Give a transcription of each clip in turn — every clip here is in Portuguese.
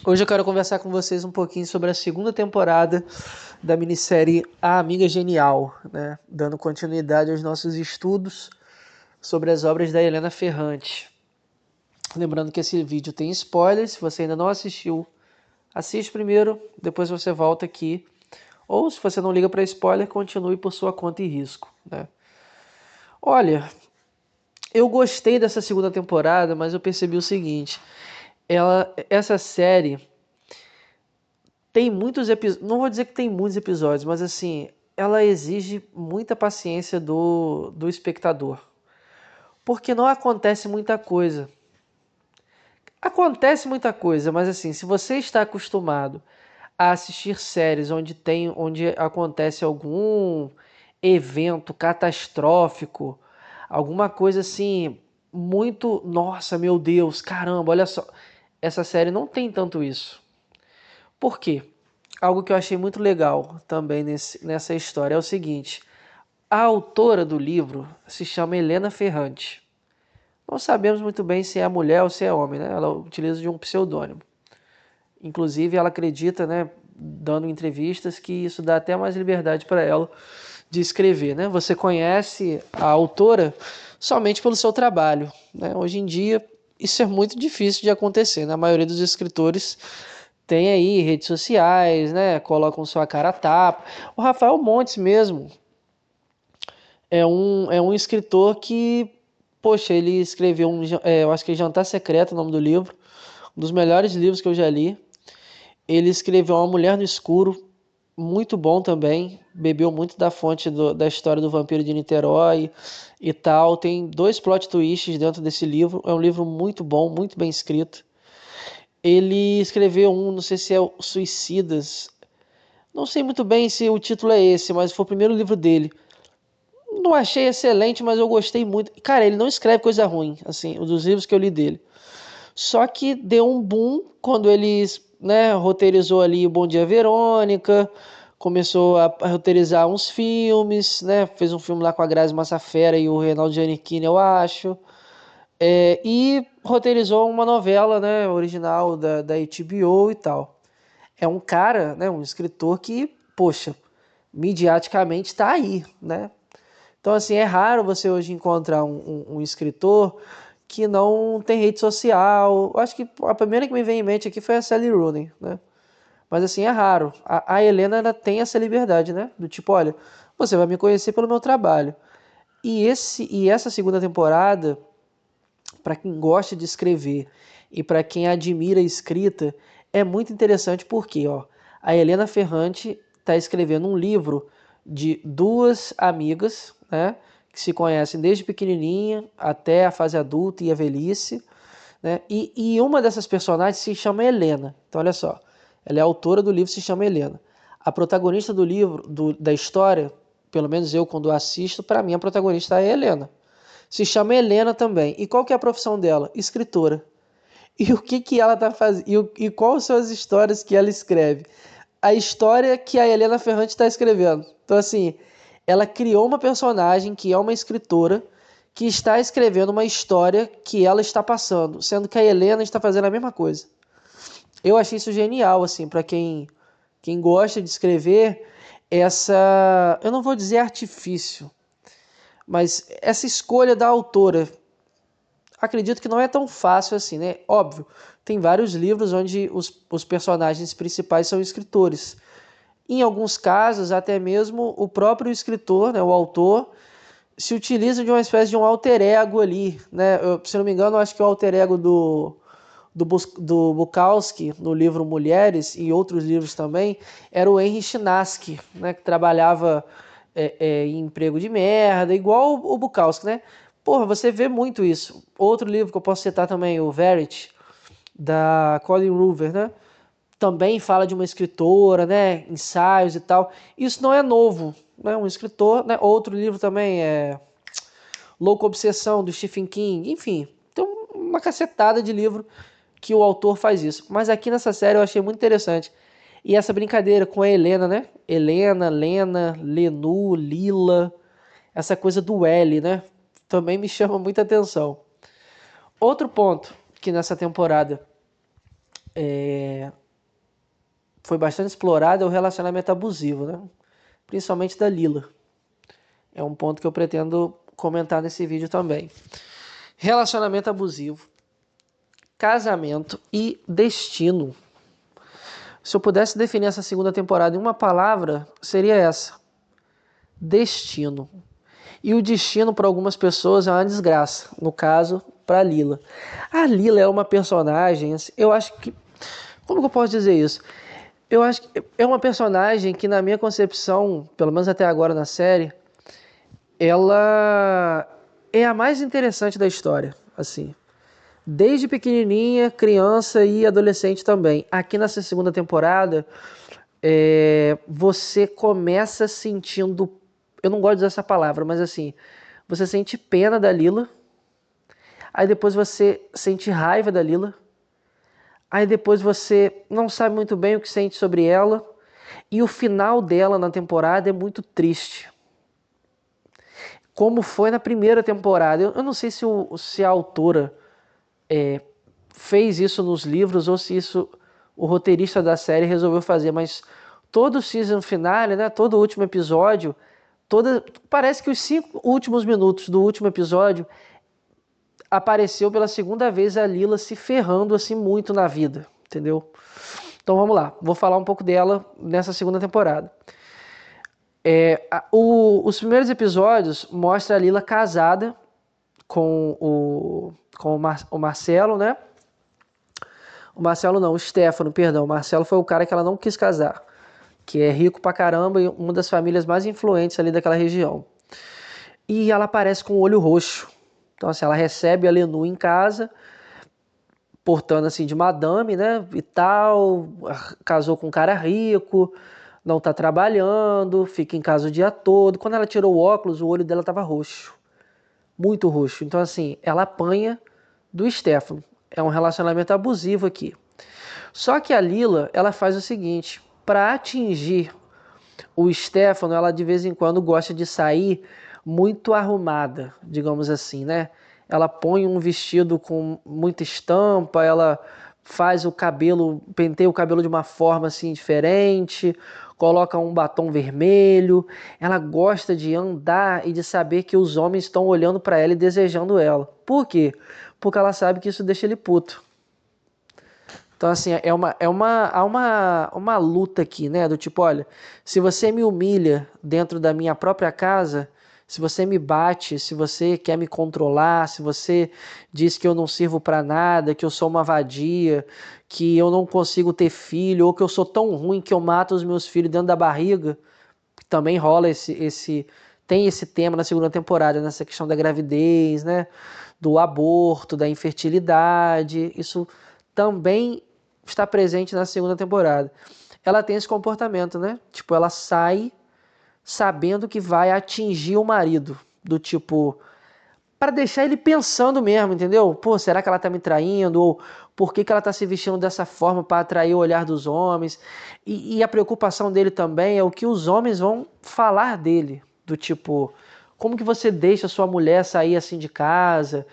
Hoje eu quero conversar com vocês um pouquinho sobre a segunda temporada da minissérie A Amiga Genial, né? Dando continuidade aos nossos estudos sobre as obras da Helena Ferrante. Lembrando que esse vídeo tem spoilers, se você ainda não assistiu, assiste primeiro, depois você volta aqui. Ou se você não liga para spoiler, continue por sua conta e risco, né? Olha, eu gostei dessa segunda temporada, mas eu percebi o seguinte, essa série tem muitos episódios, não vou dizer que tem muitos episódios, mas assim, ela exige muita paciência do espectador. Porque não acontece muita coisa. Acontece muita coisa, mas assim, se você está acostumado a assistir séries onde acontece algum evento catastrófico, alguma coisa assim, muito, nossa, meu Deus, caramba, olha só. Essa série não tem tanto isso. Por quê? Algo que eu achei muito legal também nessa história é o seguinte: a autora do livro se chama Helena Ferrante. Não sabemos muito bem se é mulher ou se é homem, né? Ela utiliza de um pseudônimo. Inclusive, ela acredita, né, dando entrevistas, que isso dá até mais liberdade para ela de escrever, né? Você conhece a autora somente pelo seu trabalho, né? Hoje em dia, isso é muito difícil de acontecer, né? A maioria dos escritores tem aí redes sociais, né? Colocam sua cara a tapa. O Rafael Montes mesmo é um escritor que, poxa, ele escreveu eu acho que é Jantar Secreto, o nome do livro, um dos melhores livros que eu já li. Ele escreveu Uma Mulher no Escuro, muito bom também. Bebeu muito da fonte da história do vampiro de Niterói e tal. Tem 2 plot twists dentro desse livro. É um livro muito bom, muito bem escrito. Ele escreveu não sei se é Suicidas. Não sei muito bem se o título é esse, mas foi o primeiro livro dele. Não achei excelente, mas eu gostei muito. Cara, ele não escreve coisa ruim, assim, dos livros que eu li dele. Só que deu um boom quando ele, né, roteirizou ali o Bom Dia Verônica, começou a roteirizar uns filmes, né, fez um filme lá com a Grazi Massafera e o Reinaldo Giannichini, eu acho. E roteirizou uma novela, né, original da HBO e tal. É um cara, né, um escritor que, poxa, midiaticamente está aí, né? Então, assim, é raro você hoje encontrar um escritor que não tem rede social. Eu acho que a primeira que me vem em mente aqui foi a Sally Rooney, né? Mas, assim, é raro. A Helena, ela tem essa liberdade, né? Do tipo, olha, você vai me conhecer pelo meu trabalho. E essa segunda temporada, para quem gosta de escrever e para quem admira a escrita, é muito interessante porque, ó, a Helena Ferrante está escrevendo um livro de 2 amigas, né, que se conhecem desde pequenininha até a fase adulta e a velhice, né, e uma dessas personagens se chama Helena. Então, olha só, ela é autora do livro, se chama Helena. A protagonista do livro, da história, pelo menos eu quando assisto, para mim a protagonista é a Helena. Se chama Helena também. E qual que é a profissão dela? Escritora. E o que ela tá fazendo? E quais são as histórias que ela escreve? A história que a Helena Ferrante está escrevendo. Então, assim, ela criou uma personagem que é uma escritora que está escrevendo uma história que ela está passando, sendo que a Helena está fazendo a mesma coisa. Eu achei isso genial, assim, para quem gosta de escrever, eu não vou dizer artifício, mas essa escolha da autora, acredito que não é tão fácil assim, né? Óbvio, tem vários livros onde os personagens principais são escritores. Em alguns casos, até mesmo o próprio escritor, né, o autor, se utiliza de uma espécie de um alter ego ali, né? Se não me engano, eu acho que o alter ego do Bukowski, no livro Mulheres, e outros livros também, era o Henry Chinaski, né, que trabalhava em emprego de merda, igual o Bukowski, né? Porra, você vê muito isso. Outro livro que eu posso citar também, o Verity, da Colin Hoover, né? Também fala de uma escritora, né? Ensaios e tal. Isso não é novo, né? Um escritor, né? Outro livro também é Louca Obsessão, do Stephen King. Enfim, tem uma cacetada de livro que o autor faz isso. Mas aqui nessa série eu achei muito interessante. E essa brincadeira com a Helena, né? Helena, Lena, Lenu, Lila. Essa coisa do L, né? Também me chama muita atenção. Outro ponto que nessa temporada foi bastante explorado é o relacionamento abusivo, né? Principalmente da Lila. É um ponto que eu pretendo comentar nesse vídeo também. Relacionamento abusivo, casamento e destino. Se eu pudesse definir essa segunda temporada em uma palavra, seria essa: destino. E o destino para algumas pessoas é uma desgraça. No caso, para a Lila. A Lila é uma personagem, eu acho que... Como que eu posso dizer isso? Eu acho que é uma personagem que, na minha concepção, pelo menos até agora na série, ela é a mais interessante da história, assim. Desde pequenininha, criança e adolescente também. Aqui nessa segunda temporada, você começa sentindo... Eu não gosto de usar essa palavra, mas assim, você sente pena da Lila, aí depois você sente raiva da Lila, aí depois você não sabe muito bem o que sente sobre ela, e o final dela na temporada é muito triste. Como foi na primeira temporada. Eu não sei se a autora fez isso nos livros ou se isso o roteirista da série resolveu fazer, mas todo o season finale, né, todo o último episódio, parece que os 5 últimos minutos do último episódio apareceu pela segunda vez a Lila se ferrando assim muito na vida, entendeu? Então vamos lá, vou falar um pouco dela nessa segunda temporada. Os primeiros episódios mostram a Lila casada com o Marcelo, né? O Marcelo não, o Stefano, perdão. O Marcelo foi o cara que ela não quis casar, que é rico pra caramba e uma das famílias mais influentes ali daquela região. E ela aparece com o olho roxo. Então, assim, ela recebe a Lenu em casa, portando assim de madame, né, e tal, casou com um cara rico, não tá trabalhando, fica em casa o dia todo. Quando ela tirou o óculos, o olho dela tava roxo, muito roxo. Então, assim, ela apanha do Stefano. É um relacionamento abusivo aqui. Só que a Lila, ela faz o seguinte, para atingir o Stefano, ela de vez em quando gosta de sair muito arrumada, digamos assim, né? Ela põe um vestido com muita estampa, ela faz o cabelo, penteia o cabelo de uma forma assim diferente, coloca um batom vermelho. Ela gosta de andar e de saber que os homens estão olhando para ela e desejando ela. Por quê? Porque ela sabe que isso deixa ele puto. Então, assim, há uma luta aqui, né? Do tipo, olha, se você me humilha dentro da minha própria casa, se você me bate, se você quer me controlar, se você diz que eu não sirvo pra nada, que eu sou uma vadia, que eu não consigo ter filho, ou que eu sou tão ruim que eu mato os meus filhos dentro da barriga, também rola tem esse tema na segunda temporada, nessa questão da gravidez, né? Do aborto, da infertilidade, isso também está presente na segunda temporada. Ela tem esse comportamento, né? Tipo, ela sai sabendo que vai atingir o marido, do tipo, para deixar ele pensando mesmo, entendeu? Pô, será que ela tá me traindo? Ou por que ela tá se vestindo dessa forma para atrair o olhar dos homens? E a preocupação dele também é o que os homens vão falar dele, do tipo, como que você deixa sua mulher sair assim de casa?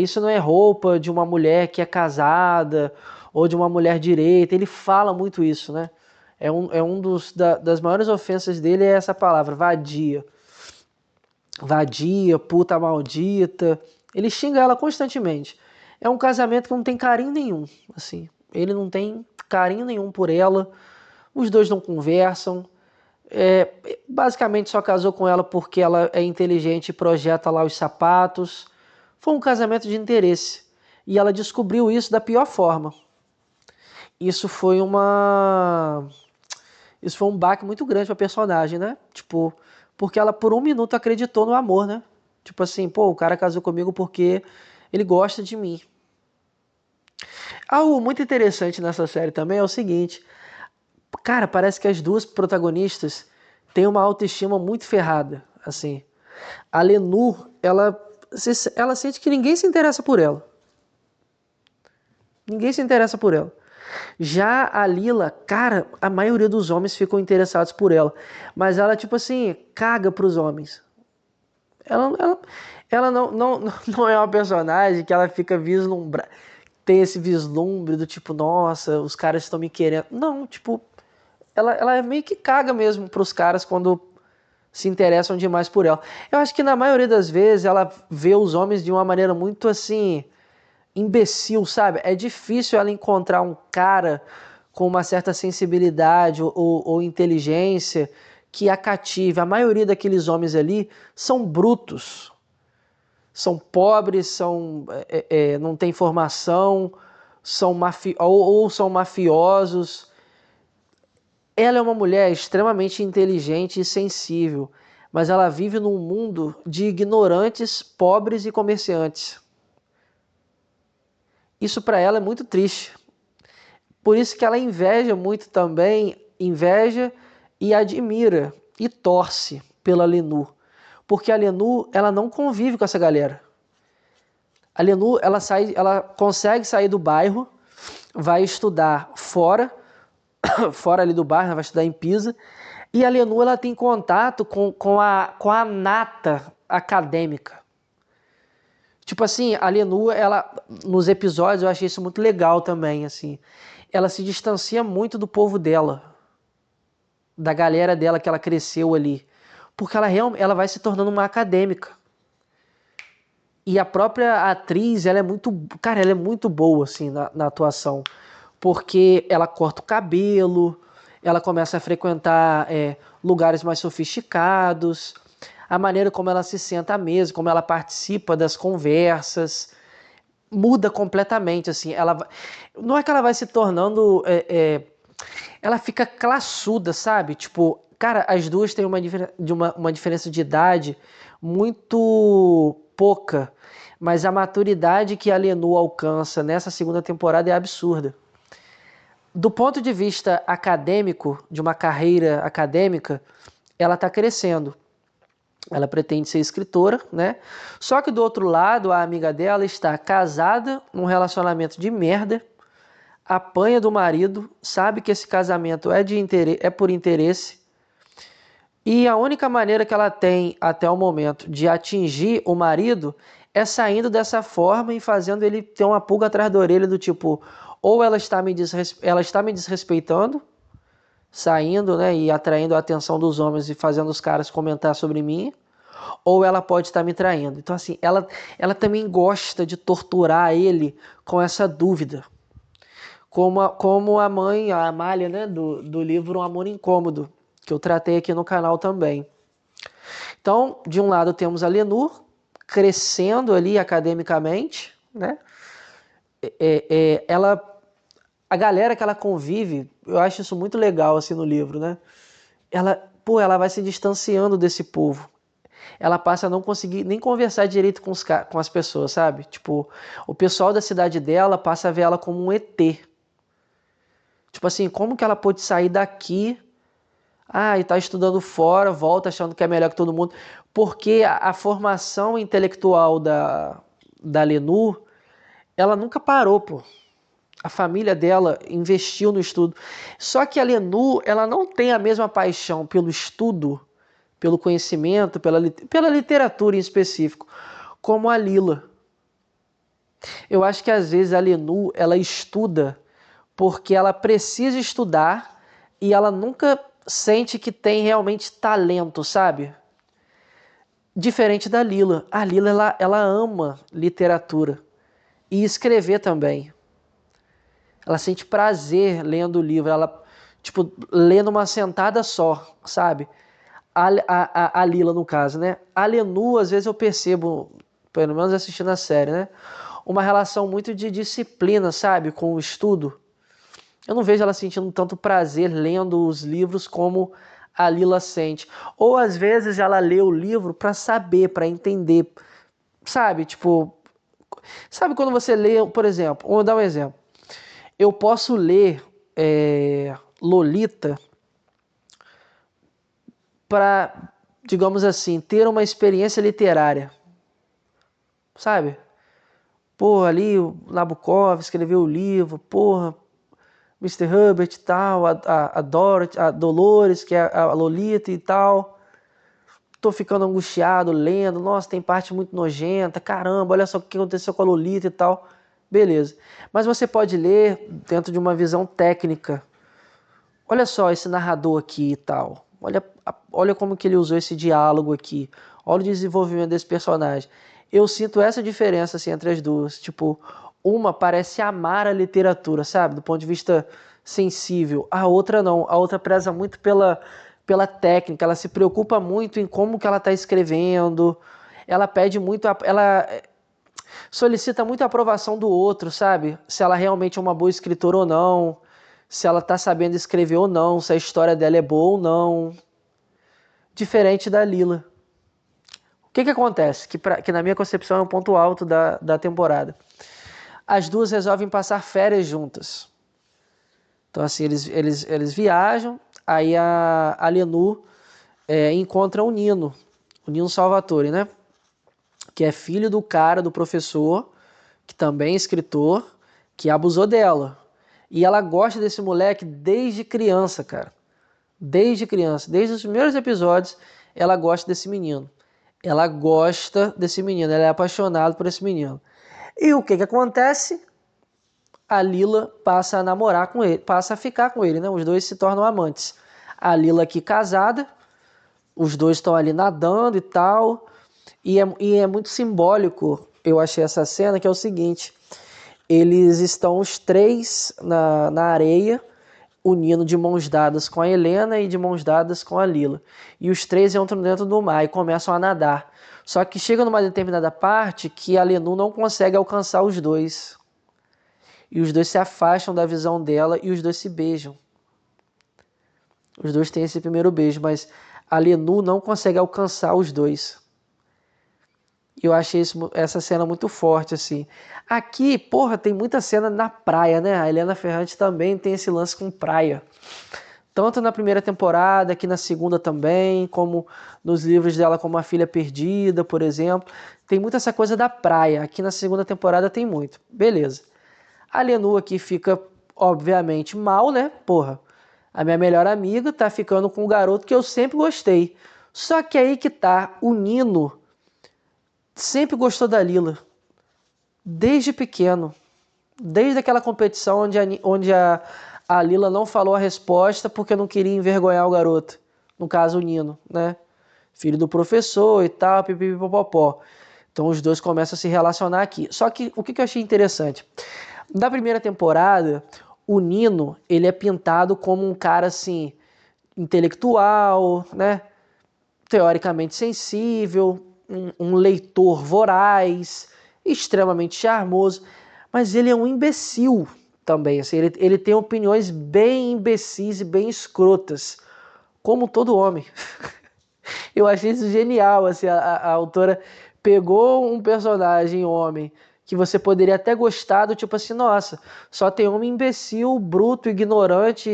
Isso não é roupa de uma mulher que é casada ou de uma mulher direita. Ele fala muito isso, né? Das maiores ofensas dele é essa palavra, vadia. Vadia, puta maldita. Ele xinga ela constantemente. É um casamento que não tem carinho nenhum, assim. Ele não tem carinho nenhum por ela. Os dois não conversam. Basicamente só casou com ela porque ela é inteligente e projeta lá os sapatos. Foi um casamento de interesse. E ela descobriu isso da pior forma. Isso foi um baque muito grande pra personagem, né? Tipo, porque ela por um minuto acreditou no amor, né? Tipo assim, pô, o cara casou comigo porque ele gosta de mim. Algo muito interessante nessa série também é o seguinte, cara, parece que as duas protagonistas têm uma autoestima muito ferrada, assim. A Lenu, ela sente que ninguém se interessa por ela. Ninguém se interessa por ela. Já a Lila, cara, a maioria dos homens ficam interessados por ela. Mas ela, tipo assim, caga pros homens. Ela não é uma personagem que ela fica vislumbrada. tem esse vislumbre do tipo, nossa, os caras estão me querendo. Não, tipo, ela meio que caga mesmo pros caras quando se interessam demais por ela. Eu acho que na maioria das vezes ela vê os homens de uma maneira muito assim, imbecil, sabe? É difícil ela encontrar um cara com uma certa sensibilidade ou inteligência que a cative. A maioria daqueles homens ali são brutos, são pobres, não têm formação, ou são mafiosos. Ela é uma mulher extremamente inteligente e sensível, mas ela vive num mundo de ignorantes, pobres e comerciantes. Isso para ela é muito triste. Por isso que ela inveja muito também, inveja e admira e torce pela Lenu. Porque a Lenu, ela não convive com essa galera. A Lenu, ela consegue sair do bairro, vai estudar fora, fora ali do bairro, vai estudar em Pisa, e a Lenu, ela tem contato com a nata acadêmica. Tipo assim, a Lenu, ela, nos episódios, eu achei isso muito legal também, assim. Ela se distancia muito do povo dela, da galera dela que ela cresceu ali. Porque ela vai se tornando uma acadêmica. E a própria atriz, ela é muito, cara, ela é muito boa, assim, na atuação. Porque ela corta o cabelo, ela começa a frequentar lugares mais sofisticados, a maneira como ela se senta à mesa, como ela participa das conversas, muda completamente, assim. Não é que ela vai se tornando, ela fica classuda, sabe? Tipo, cara, as duas têm uma diferença de idade muito pouca, mas a maturidade que a Lenu alcança nessa segunda temporada é absurda. Do ponto de vista acadêmico, de uma carreira acadêmica, ela está crescendo. Ela pretende ser escritora, né? Só que do outro lado, a amiga dela está casada, num relacionamento de merda, apanha do marido, sabe que esse casamento é por interesse, e a única maneira que ela tem até o momento de atingir o marido é saindo dessa forma e fazendo ele ter uma pulga atrás da orelha do tipo, ou ela está me desrespeitando, saindo, né, e atraindo a atenção dos homens e fazendo os caras comentar sobre mim, ou ela pode estar me traindo. Então assim, ela também gosta de torturar ele com essa dúvida. Como a mãe, a Amália, né, do livro Um Amor Incômodo, que eu tratei aqui no canal também. Então, de um lado temos a Lenu, crescendo ali academicamente, né? A galera que ela convive, eu acho isso muito legal assim no livro, né? Ela vai se distanciando desse povo. Ela passa a não conseguir nem conversar direito com as pessoas, sabe? Tipo, o pessoal da cidade dela passa a ver ela como um ET. Tipo assim, como que ela pôde sair daqui, e tá estudando fora, volta achando que é melhor que todo mundo? Porque a formação intelectual da Lenu, ela nunca parou, pô. A família dela investiu no estudo. Só que a Lenu, ela não tem a mesma paixão pelo estudo, pelo conhecimento, pela literatura em específico, como a Lila. Eu acho que às vezes a Lenu, ela estuda porque ela precisa estudar e ela nunca sente que tem realmente talento, sabe? Diferente da Lila. A Lila, ela ama literatura e escrever também. Ela sente prazer lendo o livro, ela, tipo, lê numa sentada só, sabe? A Lila, no caso, né? A Lenu, às vezes eu percebo, pelo menos assistindo a série, né? Uma relação muito de disciplina, sabe? Com o estudo. Eu não vejo ela sentindo tanto prazer lendo os livros como a Lila sente. Ou às vezes ela lê o livro para saber, para entender, sabe? Tipo, sabe quando você lê, por exemplo, vou dar um exemplo. Eu posso ler Lolita para, digamos assim, ter uma experiência literária, sabe? Pô, ali o Nabokov escreveu o livro, porra, Mr. Herbert e tal, a Dorothy, a Dolores, que é a Lolita e tal. Tô ficando angustiado lendo, nossa, tem parte muito nojenta, caramba, olha só o que aconteceu com a Lolita e tal. Beleza. Mas você pode ler dentro de uma visão técnica. Olha só esse narrador aqui e tal. Olha como que ele usou esse diálogo aqui. Olha o desenvolvimento desse personagem. Eu sinto essa diferença assim, entre as duas. Tipo, uma parece amar a literatura, sabe? Do ponto de vista sensível. A outra não. A outra preza muito pela técnica. Ela se preocupa muito em como que ela está escrevendo. Ela pede muito... Ela solicita muito a aprovação do outro, sabe? Se ela realmente é uma boa escritora ou não, se ela tá sabendo escrever ou não, se a história dela é boa ou não. Diferente da Lila. O que acontece? Que na minha concepção é um ponto alto da temporada. As duas resolvem passar férias juntas. Então, assim, eles viajam, aí a Lenu encontra o Nino Salvatore, né? Que é filho do cara, do professor, que também é escritor, que abusou dela. E ela gosta desse moleque desde criança, cara. Desde criança, desde os primeiros episódios, ela gosta desse menino. Ela gosta desse menino, ela é apaixonada por esse menino. E o que acontece? A Lila passa a namorar com ele, passa a ficar com ele, né? Os dois se tornam amantes. A Lila aqui casada, os dois estão ali nadando e tal. E é muito simbólico, eu achei essa cena, que é o seguinte: eles estão os três na areia, unindo de mãos dadas com a Helena e de mãos dadas com a Lila. E os três entram dentro do mar e começam a nadar. Só que chega numa determinada parte que a Lenu não consegue alcançar os dois. E os dois se afastam da visão dela e os dois se beijam. Os dois têm esse primeiro beijo, mas a Lenu não consegue alcançar os dois. E eu achei essa cena muito forte, assim. Aqui, porra, tem muita cena na praia, né? A Helena Ferrante também tem esse lance com praia. Tanto na primeira temporada, aqui na segunda também, como nos livros dela, como A Filha Perdida, por exemplo. Tem muito essa coisa da praia. Aqui na segunda temporada tem muito. Beleza. A Lenu aqui fica, obviamente, mal, né? Porra, a minha melhor amiga tá ficando com um garoto que eu sempre gostei. Só que aí que tá, o Nino sempre gostou da Lila. Desde pequeno. Desde aquela competição onde a Lila não falou a resposta porque não queria envergonhar o garoto. No caso, o Nino, né? Filho do professor e tal, pipipipopopó. Então os dois começam a se relacionar aqui. Só que o que eu achei interessante? Na primeira temporada, o Nino, ele é pintado como um cara, assim, intelectual, né? Teoricamente sensível, um leitor voraz, extremamente charmoso, mas ele é um imbecil também. Assim, ele tem opiniões bem imbecis e bem escrotas, como todo homem. Eu achei isso genial. Assim, a autora pegou um personagem homem que você poderia até gostar, do tipo assim, nossa, só tem homem imbecil, bruto, ignorante,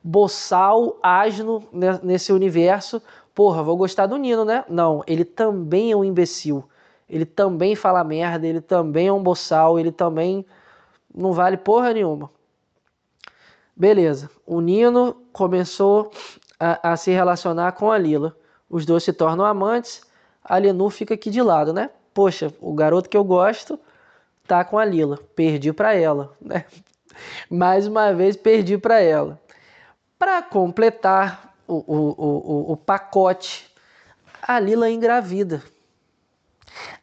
boçal, asno nesse universo. Porra, vou gostar do Nino, né? Não, ele também é um imbecil. Ele também fala merda, ele também é um boçal, ele também não vale porra nenhuma. Beleza, o Nino começou a se relacionar com a Lila. Os dois se tornam amantes, a Lenu fica aqui de lado, né? Poxa, o garoto que eu gosto tá com a Lila, perdi pra ela, né? Mais uma vez perdi pra ela. Para completar o pacote, a Lila engravida.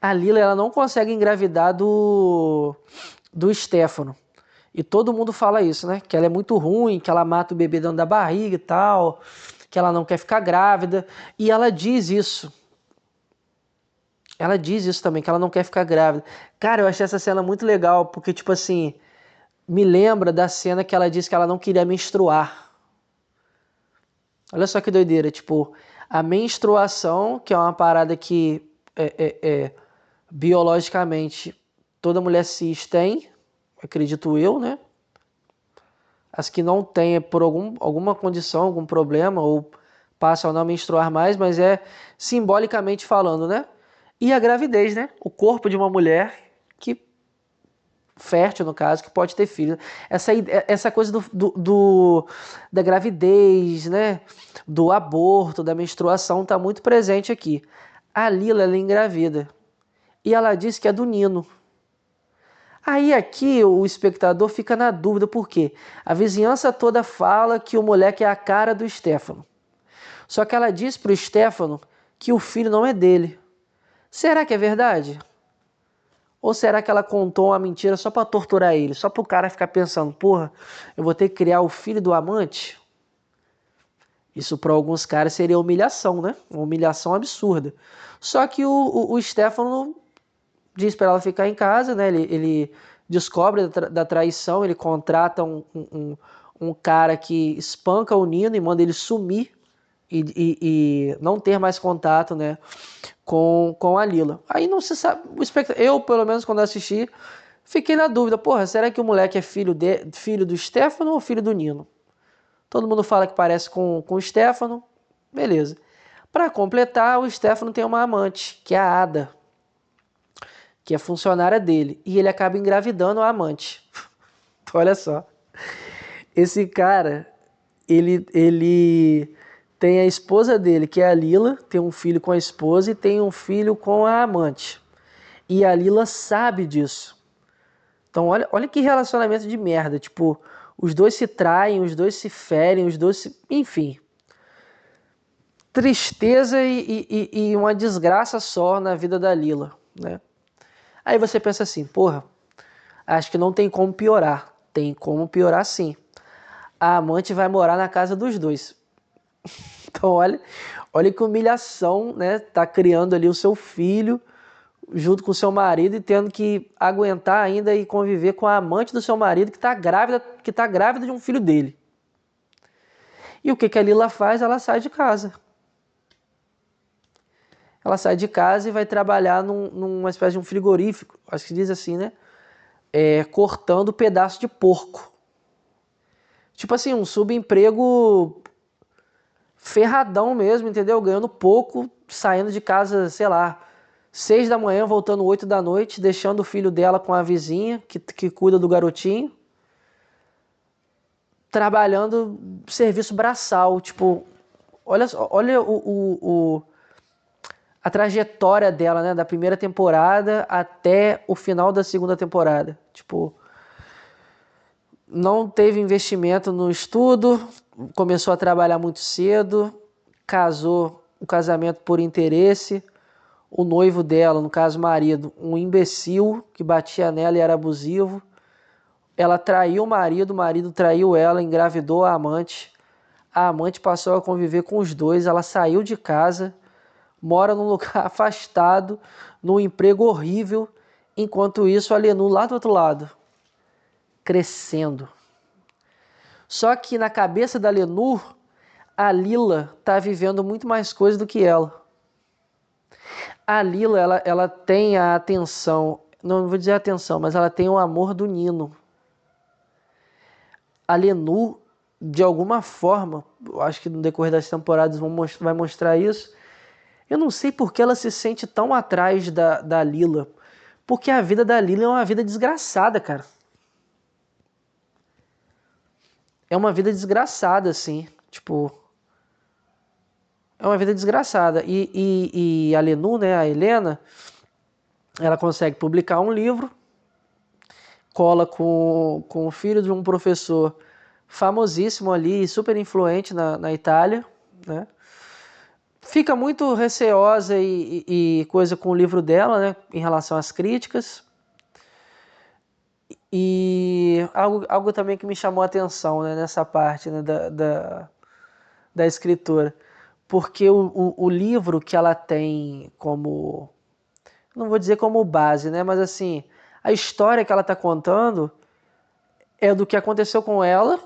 A Lila, ela não consegue engravidar do Stefano. E todo mundo fala isso, né? Que ela é muito ruim, que ela mata o bebê dentro da barriga e tal, que ela não quer ficar grávida. E ela diz isso. Ela diz isso também, que ela não quer ficar grávida. Cara, eu achei essa cena muito legal, porque, tipo assim, me lembra da cena que ela disse que ela não queria menstruar. Olha só que doideira, tipo, a menstruação, que é uma parada que biologicamente toda mulher cis tem, acredito eu, né? As que não têm é por alguma condição, algum problema, ou passam a não menstruar mais, mas é simbolicamente falando, né? E a gravidez, né? O corpo de uma mulher que fértil, no caso, que pode ter filho. Essa coisa da gravidez, né? Do aborto, da menstruação, está muito presente aqui. A Lila, ela é engravida. E ela diz que é do Nino. Aí aqui o espectador fica na dúvida, por quê? A vizinhança toda fala que o moleque é a cara do Stefano. Só que ela diz pro Stefano que o filho não é dele. Será que é verdade? Ou será que ela contou uma mentira só para torturar ele? Só pro cara ficar pensando, porra, eu vou ter que criar o filho do amante? Isso para alguns caras seria humilhação, né? Uma humilhação absurda. Só que o Stefano diz para ela ficar em casa, né? Ele descobre da traição, ele contrata um cara que espanca o Nino e manda ele sumir e não ter mais contato, né, com a Lila. Aí não se sabe, eu pelo menos quando assisti, fiquei na dúvida, porra, será que o moleque é filho do Stefano ou filho do Nino? Todo mundo fala que parece com o Stefano, beleza. Para completar, o Stefano tem uma amante, que é a Ada, que é funcionária dele, e ele acaba engravidando a amante. Olha só, esse cara, ele tem a esposa dele, que é a Lila, tem um filho com a esposa e tem um filho com a amante. E a Lila sabe disso. Então olha que relacionamento de merda, tipo, os dois se traem, os dois se ferem, os dois se... Enfim, tristeza e uma desgraça só na vida da Lila, né? Aí você pensa assim, porra, acho que não tem como piorar. Tem como piorar sim. A amante vai morar na casa dos dois. Então olha que humilhação, né? Tá criando ali o seu filho junto com o seu marido e tendo que aguentar ainda e conviver com a amante do seu marido que tá grávida de um filho dele. E o que a Lila faz? Ela sai de casa. Ela sai de casa e vai trabalhar numa espécie de um frigorífico, acho que diz assim, né? Cortando pedaço de porco. Tipo assim, um subemprego ferradão mesmo, entendeu? Ganhando pouco, saindo de casa, sei lá, 6 da manhã, voltando 8 da noite, deixando o filho dela com a vizinha, que cuida do garotinho, trabalhando serviço braçal, tipo, olha a trajetória dela, né, da primeira temporada até o final da segunda temporada, tipo, não teve investimento no estudo, começou a trabalhar muito cedo, casou, o casamento por interesse, o noivo dela, no caso o marido, um imbecil que batia nela e era abusivo, ela traiu o marido traiu ela, engravidou a amante passou a conviver com os dois, ela saiu de casa, mora num lugar afastado, num emprego horrível, enquanto isso a Lenu lá do outro lado, crescendo. Só que na cabeça da Lenu, a Lila tá vivendo muito mais coisa do que ela. A Lila, ela tem a atenção, não vou dizer a atenção, mas ela tem o amor do Nino. A Lenu, de alguma forma, eu acho que no decorrer das temporadas vai mostrar isso, eu não sei por que ela se sente tão atrás da Lila. Porque a vida da Lila é uma vida desgraçada, cara. É uma vida desgraçada, assim. Tipo, é uma vida desgraçada. E a Lenu, né, a Helena, ela consegue publicar um livro, cola com o filho de um professor famosíssimo ali, super influente na Itália, né? Fica muito receosa e coisa com o livro dela, né, em relação às críticas. E algo também que me chamou a atenção, né, nessa parte, né, da escritora. Porque o livro que ela tem como, não vou dizer como base, né, mas assim, a história que ela está contando é do que aconteceu com ela,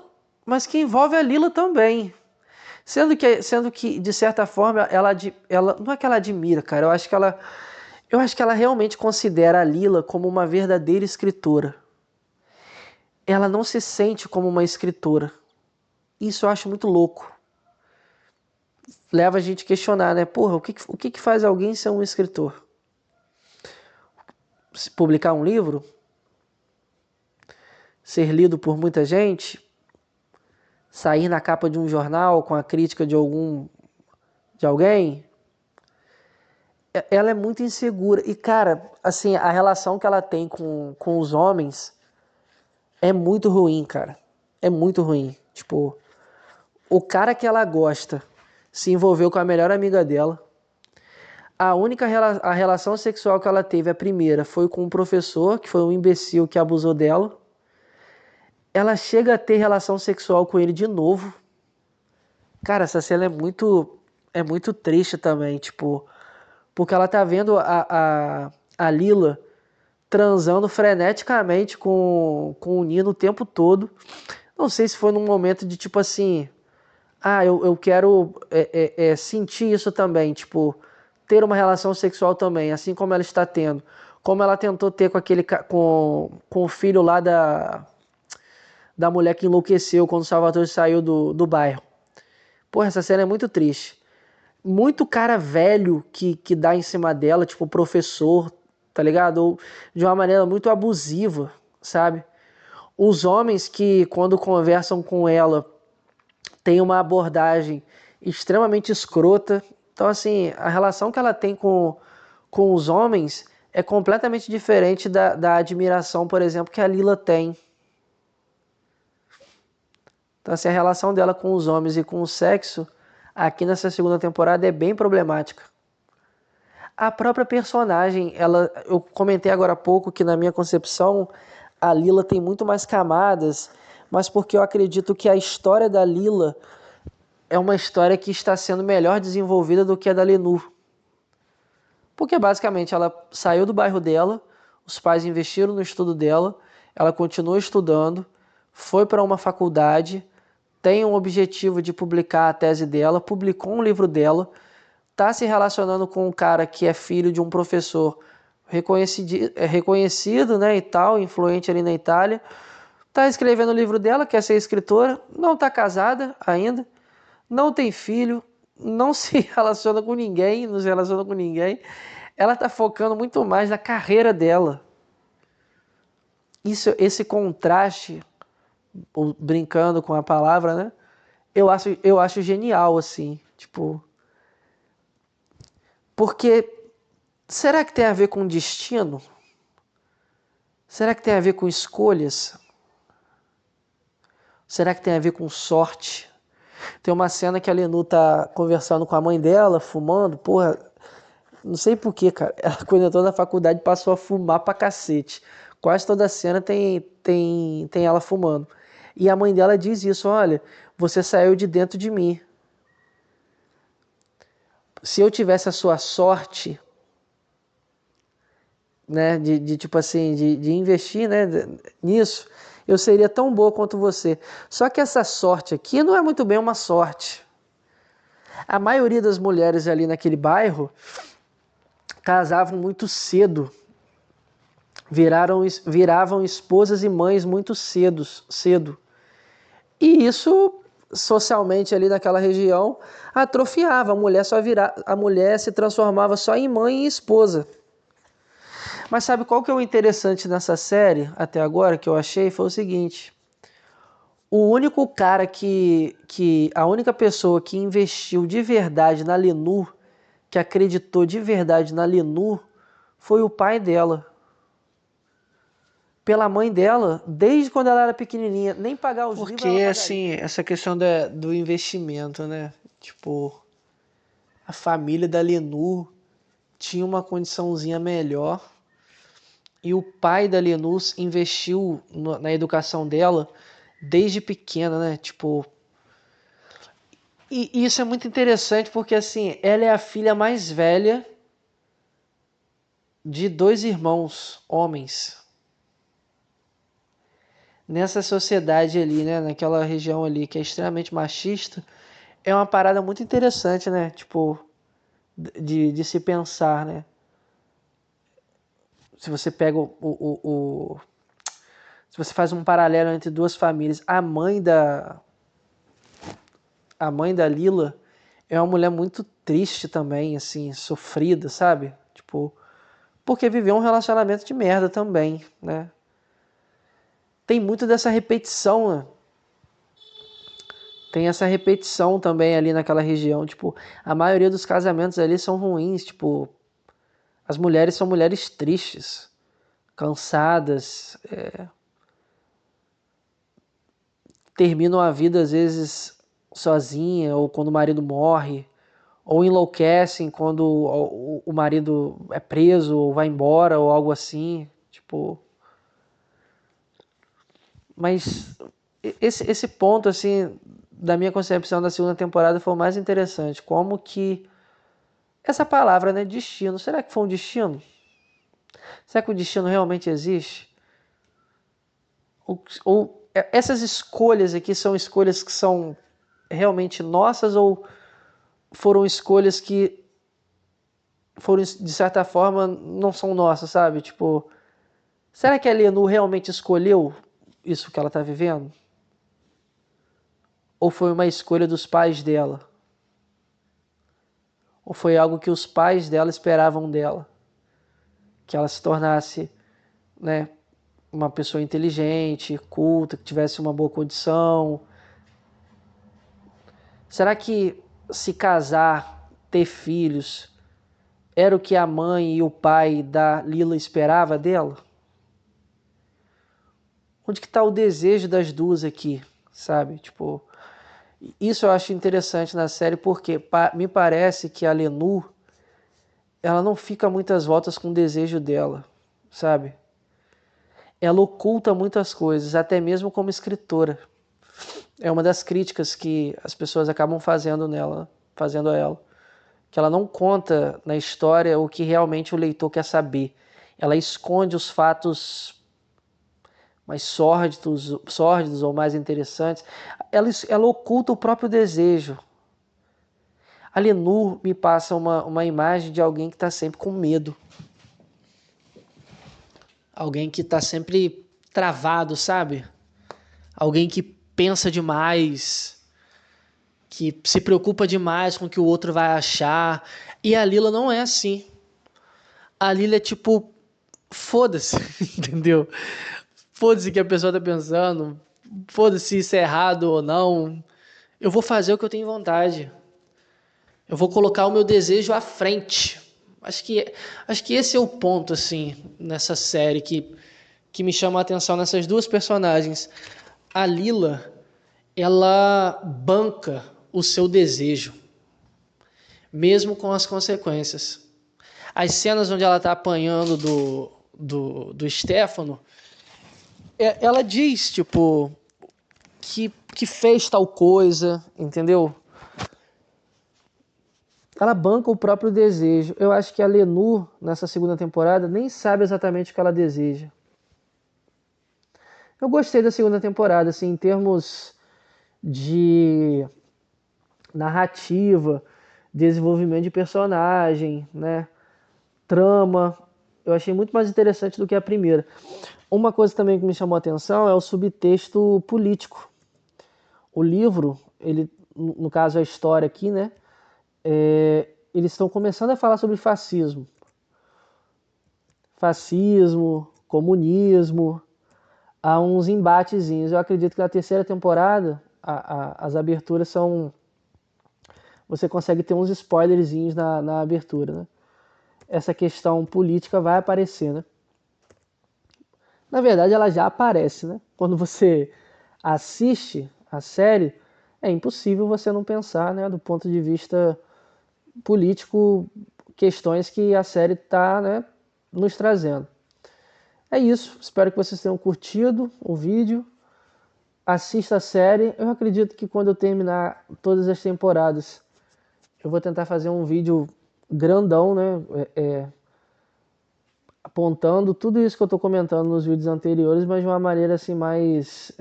mas que envolve a Lila também. Sendo que de certa forma, ela não é que ela admira, cara, eu acho que ela realmente considera a Lila como uma verdadeira escritora. Ela não se sente como uma escritora. Isso eu acho muito louco. Leva a gente a questionar, né? Porra, o que faz alguém ser um escritor? Publicar um livro? Ser lido por muita gente? Sair na capa de um jornal com a crítica de alguém? ela é muito insegura. E, cara, assim, a relação que ela tem com os homens é muito ruim, cara. É muito ruim. Tipo, o cara que ela gosta se envolveu com a melhor amiga dela. A relação sexual que ela teve, a primeira, foi com um professor, que foi um imbecil que abusou dela. Ela chega a ter relação sexual com ele de novo. Cara, essa cena é muito triste também, tipo, porque ela tá vendo a Lila transando freneticamente com o Nino o tempo todo. Não sei se foi num momento de tipo assim, eu quero sentir isso também, tipo, ter uma relação sexual também, assim como ela está tendo. Como ela tentou ter com o filho lá da mulher que enlouqueceu quando o Salvatore saiu do bairro. Porra, essa cena é muito triste. Muito cara velho que dá em cima dela, tipo professor, tá ligado? Ou de uma maneira muito abusiva, sabe? Os homens que, quando conversam com ela, têm uma abordagem extremamente escrota. Então, assim, a relação que ela tem com os homens é completamente diferente da admiração, por exemplo, que a Lila tem. Então, assim, a relação dela com os homens e com o sexo, aqui nessa segunda temporada, é bem problemática. A própria personagem, eu comentei agora há pouco que na minha concepção a Lila tem muito mais camadas, mas porque eu acredito que a história da Lila é uma história que está sendo melhor desenvolvida do que a da Lenur. Porque basicamente ela saiu do bairro dela, os pais investiram no estudo dela, ela continuou estudando, foi para uma faculdade, tem um objetivo de publicar a tese dela, publicou um livro dela, está se relacionando com um cara que é filho de um professor reconhecido, né, e tal, influente ali na Itália, está escrevendo o livro dela, quer ser escritora, não está casada ainda, não tem filho, não se relaciona com ninguém, não se relaciona com ninguém. Ela está focando muito mais na carreira dela. Esse contraste, brincando com a palavra, né? Eu acho genial, assim, tipo, porque será que tem a ver com destino? Será que tem a ver com escolhas? Será que tem a ver com sorte? Tem uma cena que a Lenu tá conversando com a mãe dela, fumando, porra, não sei porquê, cara. Ela, quando entrou na faculdade, passou a fumar pra cacete. Quase toda a cena tem ela fumando. E a mãe dela diz isso, olha, você saiu de dentro de mim. Se eu tivesse a sua sorte, né, de tipo assim, de investir, né, nisso, eu seria tão boa quanto você. Só que essa sorte aqui não é muito bem uma sorte. A maioria das mulheres ali naquele bairro casavam muito cedo, viravam esposas e mães muito cedo. E isso socialmente ali naquela região atrofiava, a mulher se transformava só em mãe e esposa. Mas sabe qual que é o interessante nessa série até agora que eu achei? Foi o seguinte: o único cara a única pessoa que investiu de verdade na Lenur, que acreditou de verdade na Lenur, foi o pai dela. Pela mãe dela, desde quando ela era pequenininha, nem pagar os livros ela Porque, pagaria. assim, essa questão do investimento, né? Tipo, A família da Lenur tinha uma condiçãozinha melhor e o pai da Lenus investiu na educação dela desde pequena, né? Tipo, e isso é muito interessante porque assim, ela é a filha mais velha de dois irmãos homens. Nessa sociedade ali, né, naquela região ali que é extremamente machista, é uma parada muito interessante, né? Tipo, de se pensar, né? Se você pega se você faz um paralelo entre duas famílias, a mãe da Lila é uma mulher muito triste também, assim, sofrida, sabe? Tipo, porque viveu um relacionamento de merda também, né? Tem muito dessa repetição, né? Tem essa repetição também ali naquela região, tipo, a maioria dos casamentos ali são ruins, tipo, as mulheres são mulheres tristes, cansadas, terminam a vida às vezes sozinha, ou quando o marido morre, ou enlouquecem quando o marido é preso, ou vai embora, ou algo assim, tipo... Mas esse ponto, assim, da minha concepção da segunda temporada foi o mais interessante. Como que essa palavra, né, destino, será que foi um destino? Será que o destino realmente existe? Ou essas escolhas aqui são escolhas que são realmente nossas ou foram escolhas que foram, de certa forma, não são nossas, sabe? Tipo, será que a Lenu realmente escolheu isso que ela está vivendo? Ou foi uma escolha dos pais dela? Ou foi algo que os pais dela esperavam dela? Que ela se tornasse, né, uma pessoa inteligente, culta, que tivesse uma boa condição. Será que se casar, ter filhos, era o que a mãe e o pai da Lila esperavam dela? Onde que está o desejo das duas aqui, sabe? Tipo, isso eu acho interessante na série porque me parece que a Lenu, ela não fica muitas voltas com o desejo dela, sabe? Ela oculta muitas coisas, até mesmo como escritora. É uma das críticas que as pessoas acabam fazendo a ela. Que ela não conta na história o que realmente o leitor quer saber. Ela esconde os fatos mais sórdidos ou mais interessantes. Ela oculta o próprio desejo. A Lenur me passa uma imagem de alguém que está sempre com medo. Alguém que está sempre travado, sabe? Alguém que pensa demais, que se preocupa demais com o que o outro vai achar. E a Lila não é assim. A Lila é tipo, foda-se, entendeu? Foda-se o que a pessoa tá pensando, foda-se se isso é errado ou não. Eu vou fazer o que eu tenho vontade. Eu vou colocar o meu desejo à frente. Acho que esse é o ponto, assim, nessa série que me chama a atenção nessas duas personagens. A Lila, ela banca o seu desejo, mesmo com as consequências. As cenas onde ela está apanhando do Stefano, ela diz, tipo, que fez tal coisa, entendeu? Ela banca o próprio desejo. Eu acho que a Lenu, nessa segunda temporada, nem sabe exatamente o que ela deseja. Eu gostei da segunda temporada, assim, em termos de narrativa, desenvolvimento de personagem, né? Trama. Eu achei muito mais interessante do que a primeira. Uma coisa também que me chamou a atenção é o subtexto político. O livro, ele, no caso a história aqui, né? Eles estão começando a falar sobre fascismo. Fascismo, comunismo, há uns embatezinhos. Eu acredito que na terceira temporada as aberturas são... Você consegue ter uns spoilerzinhos na abertura, né? Essa questão política vai aparecer, né? Na verdade, ela já aparece, né? Quando você assiste a série, é impossível você não pensar, né, do ponto de vista político, questões que a série está, né, nos trazendo. É isso, espero que vocês tenham curtido o vídeo. Assista a série. Eu acredito que quando eu terminar todas as temporadas, eu vou tentar fazer um vídeo grandão, né, apontando tudo isso que eu estou comentando nos vídeos anteriores, mas de uma maneira assim mais,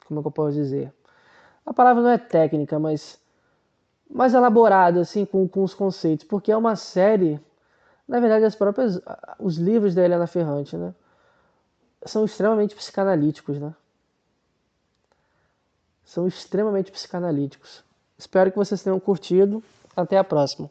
como é que eu posso dizer? A palavra não é técnica, mas mais elaborada, assim, com os conceitos, porque é uma série, na verdade, os livros da Helena Ferrante, né, são extremamente psicanalíticos, né? São extremamente psicanalíticos. Espero que vocês tenham curtido. Até a próxima.